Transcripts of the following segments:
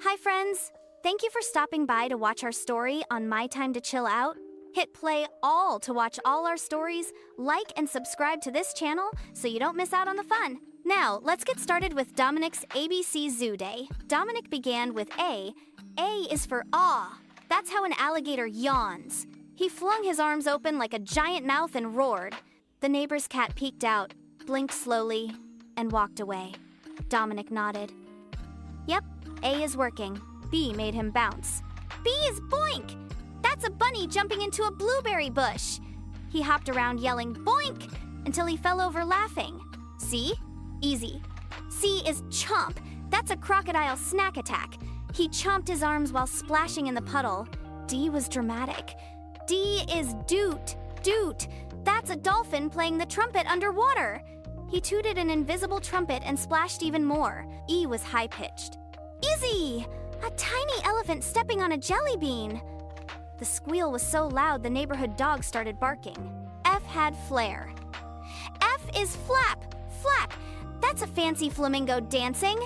Hi friends! Thank you for stopping by to watch our story on My Time to Chill Out. Hit play all to watch all our stories, like and subscribe to this channel so you don't miss out on the fun. Now, let's get started with Dominic's ABC Zoo Day. Dominic began with A. A is for awe. That's how an alligator yawns. He flung his arms open like a giant mouth and roared. The neighbor's cat peeked out, blinked slowly, and walked away. Dominic nodded. Yep, A is working. B made him bounce. B is boink! That's a bunny jumping into a blueberry bush. He hopped around yelling boink until he fell over laughing. C? Easy. C is chomp. That's a crocodile snack attack. He chomped his arms while splashing in the puddle. D was dramatic. D is doot. Doot. That's a dolphin playing the trumpet underwater. He tooted an invisible trumpet and splashed even more. E was high-pitched. Izzy! A tiny elephant stepping on a jelly bean. The squeal was so loud the neighborhood dog started barking. F had flair. F is flap. Flap. That's a fancy flamingo dancing.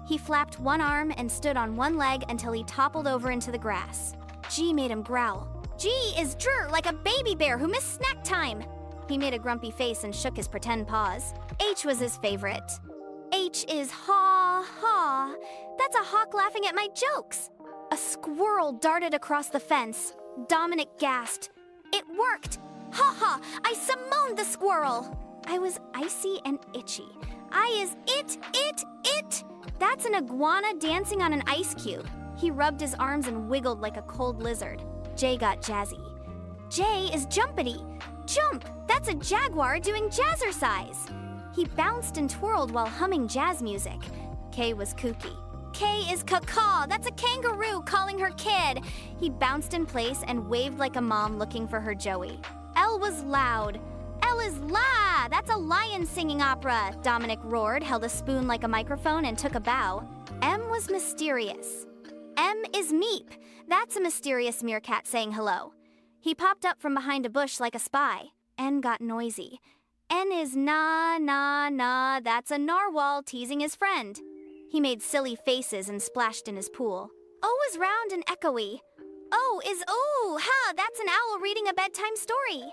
He flapped one arm and stood on one leg until he toppled over into the grass. G made him growl. G is drr, like a baby bear who missed snack time. He made a grumpy face and shook his pretend paws. H was his favorite. H is haw, haw. That's a hawk laughing at my jokes. A squirrel darted across the fence. Dominic gasped. It worked! Ha ha! I summoned the squirrel! I was icy and itchy. I is it! That's an iguana dancing on an ice cube. He rubbed his arms and wiggled like a cold lizard. J got jazzy. J is jumpity. Jump! That's a jaguar doing jazzercise. He bounced and twirled while humming jazz music. K was kooky. K is caw. That's a kangaroo calling her kid. He bounced in place and waved like a mom looking for her Joey. L was loud. L is la. That's a lion singing opera. Dominic roared, held a spoon like a microphone, and took a bow. M was mysterious. M is meep. That's a mysterious meerkat saying hello. He popped up from behind a bush like a spy. N got noisy. N is na, na, na. That's a narwhal teasing his friend. He made silly faces and splashed in his pool. O is round and echoey. O is ooh, ha, that's an owl reading a bedtime story.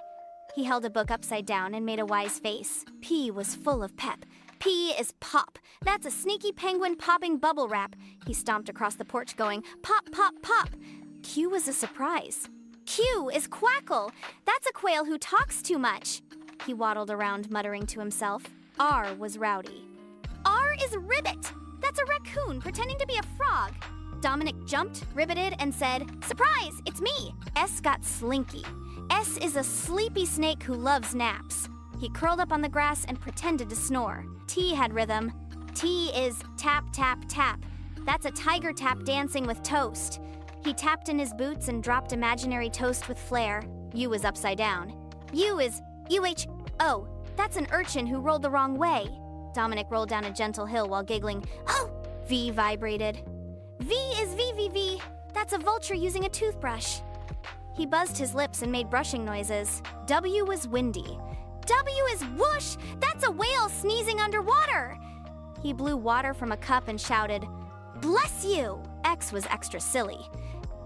He held a book upside down and made a wise face. P was full of pep. P is pop. That's a sneaky penguin popping bubble wrap. He stomped across the porch going, pop, pop, pop. Q was a surprise. Q is quackle. That's a quail who talks too much. He waddled around muttering to himself. R was rowdy. R is ribbit. That's a raccoon pretending to be a frog. Dominic jumped, ribbited, and said, surprise, it's me. S got slinky. S is a sleepy snake who loves naps. He curled up on the grass and pretended to snore. T had rhythm. T is tap, tap, tap. That's a tiger tap dancing with toast. He tapped in his boots and dropped imaginary toast with flair. U was upside down. U is UHO. That's an urchin who rolled the wrong way. Dominic rolled down a gentle hill while giggling. Oh! V vibrated. V is VVV. That's a vulture using a toothbrush. He buzzed his lips and made brushing noises. W was windy. W is whoosh. That's a whale sneezing underwater. He blew water from a cup and shouted, bless you. X was extra silly.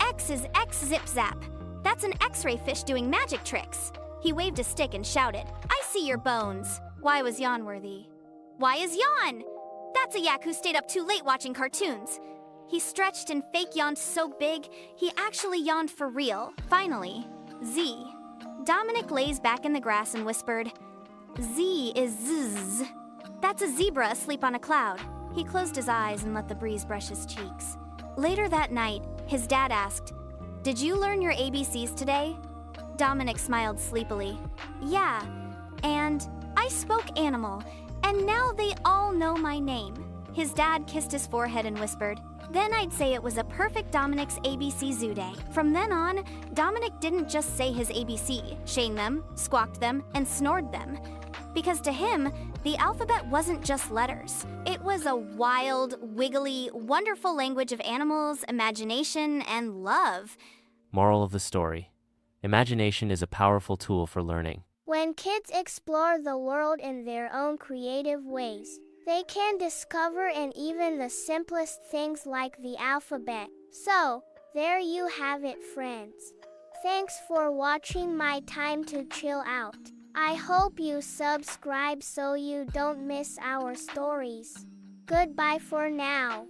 X is X zip zap. That's an X-ray fish doing magic tricks. He waved a stick and shouted, I see your bones. Y was yawn worthy. Y is yawn. That's a yak who stayed up too late watching cartoons. He stretched and fake yawned so big, he actually yawned for real. Finally, Z. Dominic lays back in the grass and whispered, Z is zzz. That's a zebra asleep on a cloud. He closed his eyes and let the breeze brush his cheeks. Later that night, his dad asked, did you learn your ABCs today? Dominic smiled sleepily. Yeah, and I spoke animal, and now they all know my name. His dad kissed his forehead and whispered, then I'd say it was a perfect Dominic's ABC Zoo Day. From then on, Dominic didn't just say his ABC, shaying them, squawked them, and snored them. Because to him, the alphabet wasn't just letters. It was a wild, wiggly, wonderful language of animals, imagination, and love. Moral of the story: imagination is a powerful tool for learning. When kids explore the world in their own creative ways, They can discover and even the simplest things like the alphabet. So, there you have it, friends. Thanks for watching My Time to Chill Out. I hope you subscribe so you don't miss our stories. Goodbye for now.